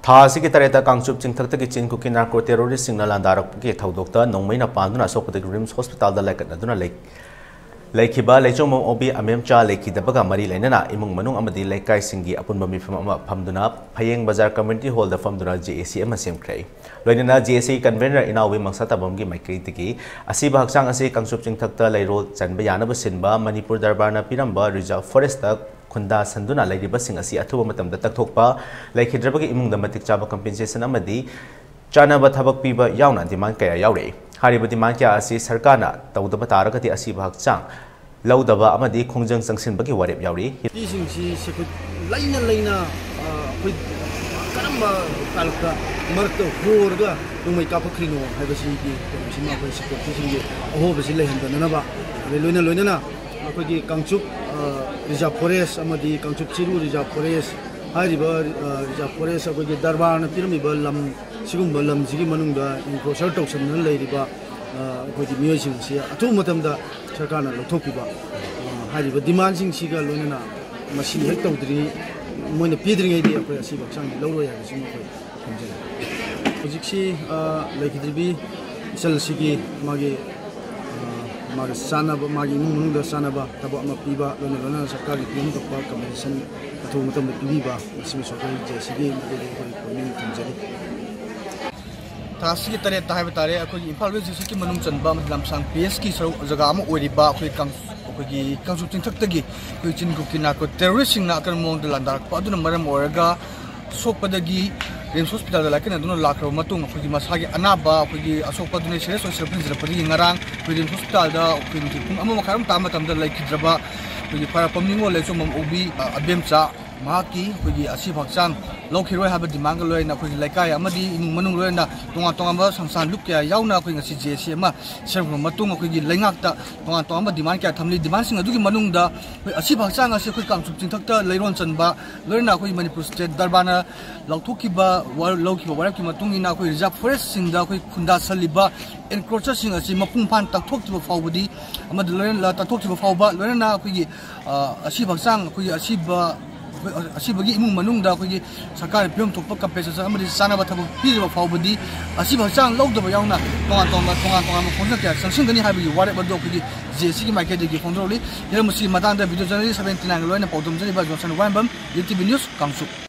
थासी की तरह कांगचुप चिंथक की चिन कुकी नार्को टेरोरिस्ट लांदारक की थौदोक्ता नोंमैना पांदुना अशोक रिम्स हॉस्पिटल लाइकटना लेखिबा लेचोम ओबी अमेमचा लेखिदबगा मरी लेना इमुंग मनुंग अमदी लेकाई सिंगी अपुनबा मिफम फमदुना फयेंग बाजार कम्युनिटी हॉल द फमदुना जेएसी अमा सेमख्रे लोइनना जेएसी कन्वेनर इनावी मंगसाताबम की माइक्रेतगी असिबा हक्सांग असे कांगचुप चिंथकता लेरोल चनबा यानबा सिनबा मणिपुर दरबारना पिरंबा रिजर्व फॉरेस्ट खुंदा संदुना लेरिबसिंग असी अथुबा मतमदा तकथोकपा लेखिद्रबगी इमुंगदा मतिक चाबा कंपेंसेशन अमदी चानबा थबक पीबा यावना डिमांड कया यावरे हारिबा डिमांड क्या असी सरकारना तौदबा तारगति असिबा हक्सांग लौदबा अमदी खोंजंग संगसिनबगी वारेब यावरी इसिंगसी सेखु लाइना लाइना कोइ करम्बा तालुका मरतो होरगा दुमै कापख्रिनो हाइबसी की सिमा कोइ सिक्योरिटी अहोबसी लेहंदनबा लोइना लोइना अखोगी कांगचुप रिजर्व फॉरेस्ट अमदी कांगचुप चिरु रिजर्व फॉरेस्ट हारिबा रिजर्व फॉरेस्ट अखोगी दरबारना पिरमिबा लम सिगुम्बा लमजिगी मनुंगदा इनक्रोचर तौसनन लेरिबा अखोगी मियोइसिंगसी अथु मतमदा सरकारना लौथोकिबा हारिबा डिमांडसिंगसिगा लोइना मसी हेक तौद्री मोइना पिद्रिङैदि अखोय असि बक्सांग लौरोय हाबिसि मखोय खमजे होजिक्सी लेखिद्रिबी चलसिगी मागे मागे सानब मागे इमुंगदा सानब तबो अमा पीबा लोना सरकार की पियम तपा कमिशन अथु मतम पीबीबा मसिम सरकारी जेसीगी मगे कोइ कोमिन थमजरी तासी की तरह ताहे बतारे अखोई इम्फाल वेस्ट डिस्ट्रिक्ट की मनुंग चनबा लमसांग पीएस की सर जगह अमा ओरिबा अखोई कांगचुप चिंथक्तगी अखोई चिनकुकी नार्को टेरोरिस्ट सिंगना अकरम मोंग लांदारक अदुना मरम ओरगा सोपदगी रिम्स हॉस्पिटल लाइकन अदुना लाखरो मतुंग अखोई मसागी अनाबा अखोई असोपदुने सीरियस ओइसर प्रिंसिपल ngarang अखोई रिम्स हॉस्पिटल दा अखोई पुंग अमा मखारम तामा तमदा लाइकिद्रबा अखोई फारापमनिंगो लेचोम ओबी अबेमचा माकी अखोई असि भक्चांग लौखिरोय हाबा डिमांग लोयना अखोई लाइकाय अमदी इमुंग मनुंग लोयना तोंगा तोंगा संस्थान लुक क्या यावना अखोई ngasi जेसी अमा सेरम मतुंग अखोई लैंगाकता तोंगा तोंगा डिमांड क्या थमली डिमांड सिंग अदुगी मनुंगदा अखोई असि भक्चांग असे अखोई कांगचुप चिंथक्ता लैरोन चनबा लोयना अखोई मणिपुर स्टेट दरबारना लौथोकिबा लौखिबा वारकी मतुंगिना अखोई रिजर्व फॉरेस्ट सिंगदा अखोई खुंदा सलिबा एनक्रोचर सिंग असे मपुंग फान तकथोक्तिबा फावबदी अमद लोयना तकथोक्तिबा फावबा लोयना अखोई असि भक्चांग अखोई असिबा असिबगी इमुंग मनुंगदा अखोई सरकार पियम थोप कंपेंसेशन अमदी सानबा थबक पीरिबा फावबदी असिबा हक्चांग लौदबा यावना तोंगा खोंजंग क्या संसिंगनी हाबगी वारे बदो अखोई जेसी की माइकेदगी फोंद्रोली हिरमसी मतांदा वीडियो जर्नलिस्ट 79 लोयना पौदम जनिबा जोसन वाइबम यूटीवी न्यूज़ कांगचुप